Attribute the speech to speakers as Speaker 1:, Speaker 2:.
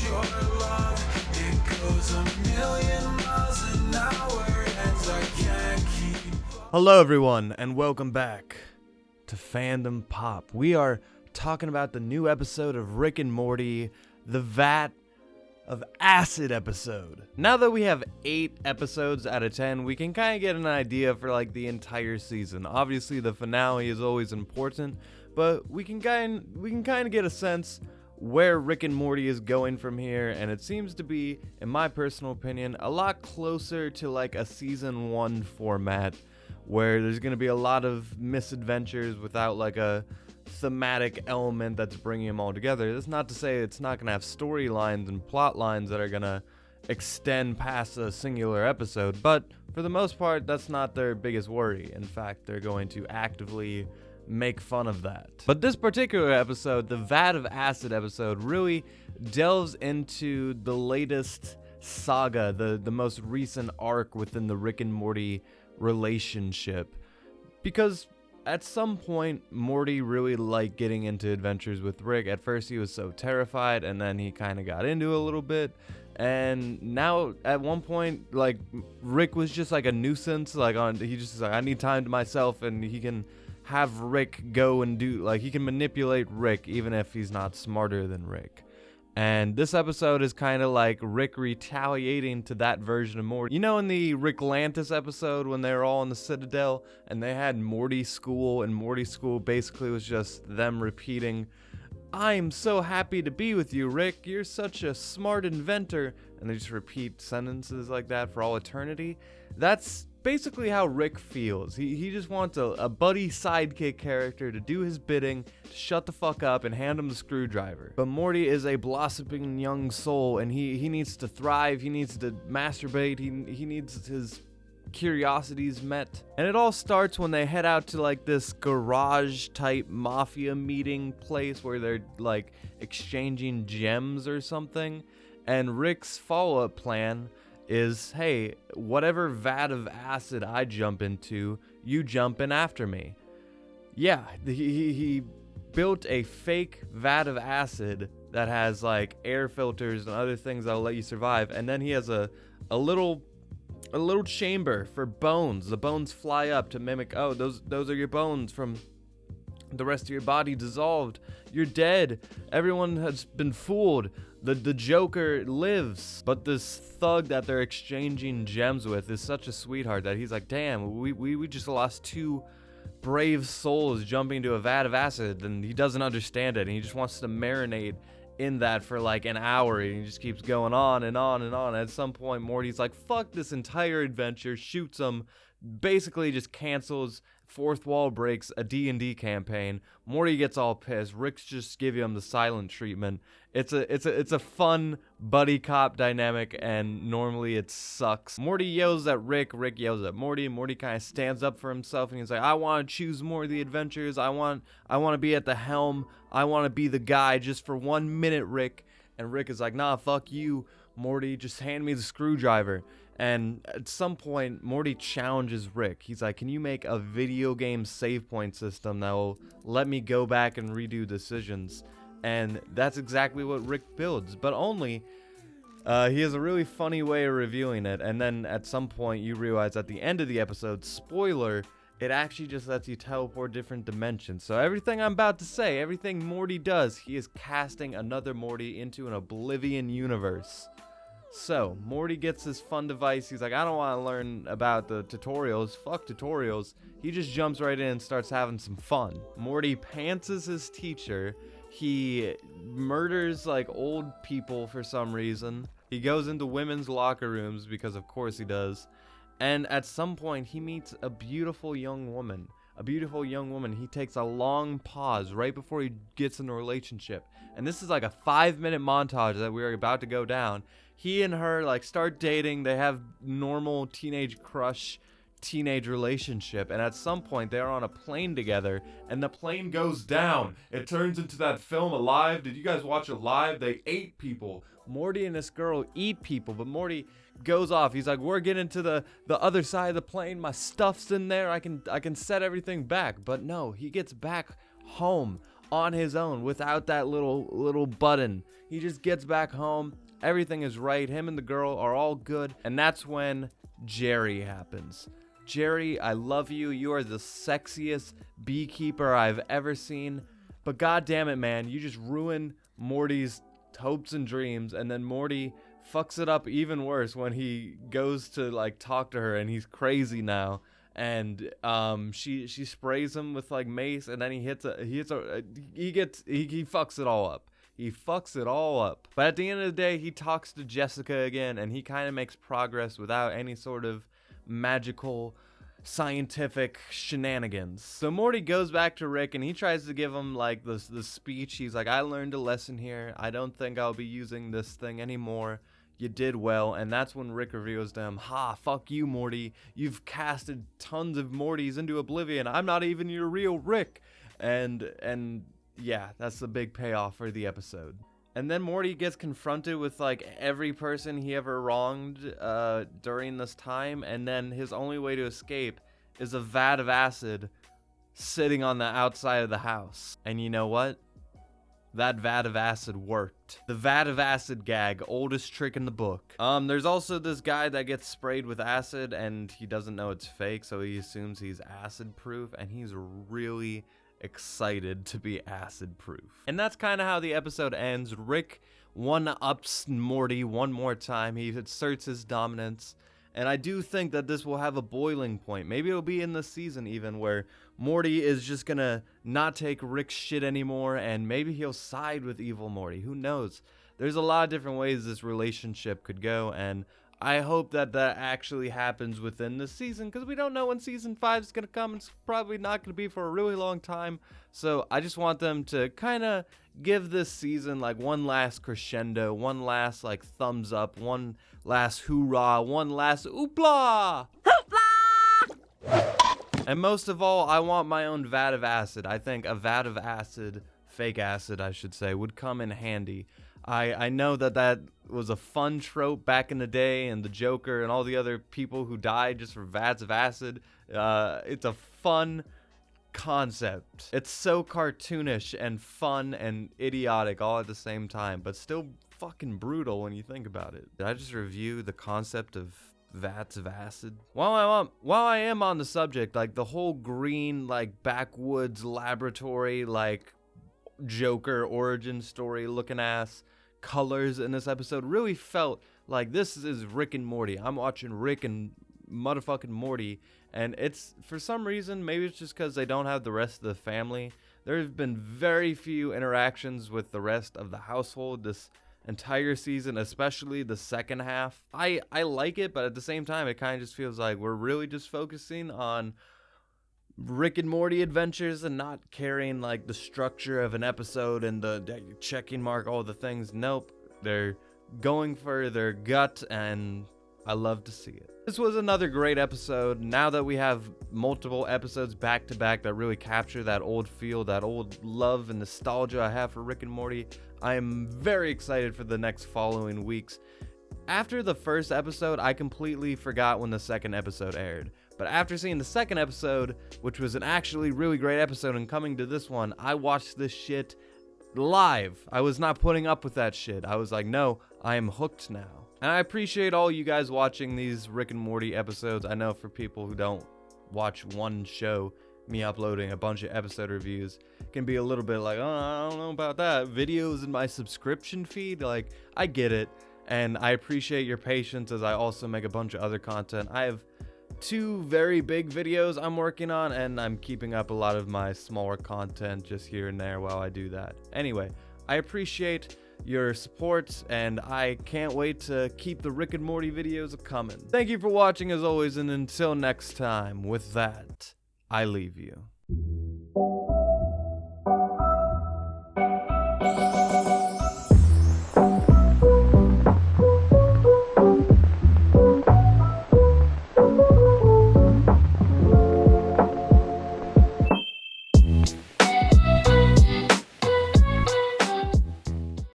Speaker 1: your love. It goes a million miles an hour, and I can't keep up.
Speaker 2: Hello everyone, and welcome back to Fandom Pop. We are talking about the new episode of Rick and Morty, the Vat of Acid episode. Now that we have 8 episodes out of 10, we can kind of get an idea for like the entire season. Obviously the finale is always important, but we can kind of get a sense where Rick and Morty is going from here, and it seems to be, in my personal opinion, a lot closer to like a season 1 format, where there's going to be a lot of misadventures without like a thematic element that's bringing them all together. That's not to say it's not going to have storylines and plot lines that are going to extend past a singular episode, but for the most part, that's not their biggest worry. In fact, they're going to actively make fun of that. But this particular episode, the Vat of Acid episode, really delves into the latest saga, the most recent arc within the Rick and Morty relationship, because at some point Morty really liked getting into adventures with Rick. At first he was so terrified, and then he kind of got into it a little bit, and now at one point like Rick was just like a nuisance. He just like, I need time to myself, and he can have Rick go and do, like, he can manipulate Rick even if he's not smarter than Rick. And this episode is kind of like Rick retaliating to that version of Morty. You know, in the Ricklantis episode when they were all in the Citadel and they had Morty School, and Morty School basically was just them repeating, "I'm so happy to be with you, Rick. You're such a smart inventor." And they just repeat sentences like that for all eternity. That's basically how Rick feels. He just wants a buddy sidekick character to do his bidding, to shut the fuck up and hand him the screwdriver. But Morty is a blossoming young soul, and he needs to thrive, he needs to masturbate, he needs his curiosities met. And it all starts when they head out to like this garage type mafia meeting place where they're like exchanging gems or something. And Rick's follow-up plan is, hey, whatever vat of acid I jump into, you jump in after me. Yeah, he built a fake vat of acid that has like air filters and other things that'll let you survive, and then he has a little chamber for bones. The bones fly up to mimic, oh, those are your bones from the rest of your body dissolved. You're dead. Everyone has been fooled. The Joker lives. But this thug that they're exchanging gems with is such a sweetheart that he's like, damn, we just lost 2 brave souls jumping into a vat of acid, and he doesn't understand it, and he just wants to marinate in that for like an hour, and he just keeps going on and on and on. At some point Morty's like, fuck this entire adventure, shoots him, basically just cancels, fourth wall breaks a D&D campaign. Morty gets all pissed. Rick's just giving him the silent treatment. It's a fun buddy cop dynamic, and normally it sucks. Morty yells at Rick yells at Morty. Morty kind of stands up for himself, and he's like, I want to choose more of the adventures. I want to be at the helm. I want to be the guy just for 1 minute, Rick. And Rick is like, nah, fuck you, Morty. Just hand me the screwdriver. And at some point, Morty challenges Rick. He's like, can you make a video game save point system that will let me go back and redo decisions? And that's exactly what Rick builds, but only he has a really funny way of reviewing it. And then at some point you realize at the end of the episode, spoiler, it actually just lets you teleport different dimensions. So everything I'm about to say, everything Morty does, he is casting another Morty into an Oblivion universe. So Morty gets this fun device. He's like, I don't want to learn about the tutorials. Fuck tutorials. He just jumps right in and starts having some fun. Morty pantses his teacher. He murders like old people for some reason. He goes into women's locker rooms because of course he does. And at some point he meets a beautiful young woman. He takes a long pause right before he gets in a relationship. And this is like a 5-minute montage that we're about to go down. He and her like start dating. They have normal teenage crush, teenage relationship, and at some point they're on a plane together, and the plane goes down. It turns into that film Alive. Did you guys watch Alive? They ate people. Morty and this girl eat people, but Morty goes off. He's like, we're getting to the other side of the plane. My stuff's in there. I can set everything back. But no, he gets back home on his own without that little button. He just gets back home. Everything is right. Him and the girl are all good. And that's when Jerry happens. Jerry, I love you. You are the sexiest beekeeper I've ever seen. But god damn it, man, you just ruin Morty's hopes and dreams. And then Morty fucks it up even worse when he goes to like talk to her and he's crazy now. And she sprays him with like mace, and then he fucks it all up. He fucks it all up. But at the end of the day, he talks to Jessica again, and he kind of makes progress without any sort of magical scientific shenanigans. So Morty goes back to Rick, and he tries to give him like the speech. He's like, I learned a lesson here. I don't think I'll be using this thing anymore. You did well. And that's when Rick reveals to him, ha, fuck you, Morty. You've casted tons of Mortys into oblivion. I'm not even your real Rick. And yeah, that's the big payoff for the episode. And then Morty gets confronted with like every person he ever wronged during this time, and then his only way to escape is a vat of acid sitting on the outside of the house. And you know what? That vat of acid worked. The vat of acid gag, oldest trick in the book. There's also this guy that gets sprayed with acid and he doesn't know it's fake, so he assumes he's acid proof, and he's really excited to be acid proof. And that's kind of how the episode ends. Rick one-ups Morty one more time. He asserts his dominance. And I do think that this will have a boiling point. Maybe it'll be in this season even, where Morty is just gonna not take Rick's shit anymore, and maybe he'll side with evil Morty. Who knows? There's a lot of different ways this relationship could go, and I hope that that actually happens within this season, because we don't know when season 5 is gonna come. It's probably not gonna be for a really long time. So I just want them to kind of give this season like one last crescendo, one last like thumbs up, one last hoorah, one last oopla! And most of all, I want my own vat of acid. I think a vat of acid, fake acid I should say, would come in handy. I know that was a fun trope back in the day, and the Joker and all the other people who died just for vats of acid. It's a fun concept. It's so cartoonish and fun and idiotic all at the same time, but still fucking brutal when you think about it. Did I just review the concept of vats of acid? While I am on the subject, like the whole green like backwoods laboratory like Joker origin story looking ass colors in this episode really felt like this is Rick and Morty. I'm watching Rick and motherfucking Morty, and it's for some reason, maybe it's just because they don't have the rest of the family. There's been very few interactions with the rest of the household this entire season, especially the second half. I like it, but at the same time it kind of just feels like we're really just focusing on Rick and Morty adventures and not carrying like the structure of an episode and the checking mark all the things. Nope, they're going for their gut, and I love to see it. This was another great episode. Now that we have multiple episodes back to back that really capture that old feel, that old love and nostalgia I have for Rick and Morty, I am very excited for the next following weeks. After the first episode, I completely forgot when the second episode aired. But after seeing the second episode, which was an actually really great episode, and coming to this one, I watched this shit live. I was not putting up with that shit. I was like, no, I am hooked now. And I appreciate all you guys watching these Rick and Morty episodes. I know for people who don't watch one show, me uploading a bunch of episode reviews can be a little bit like, oh, I don't know about that. Videos in my subscription feed, like, I get it. And I appreciate your patience as I also make a bunch of other content. I have 2 very big videos I'm working on, and I'm keeping up a lot of my smaller content just here and there while I do that. Anyway, I appreciate your support, and I can't wait to keep the Rick and Morty videos coming. Thank you for watching as always, and until next time, with that, I leave you.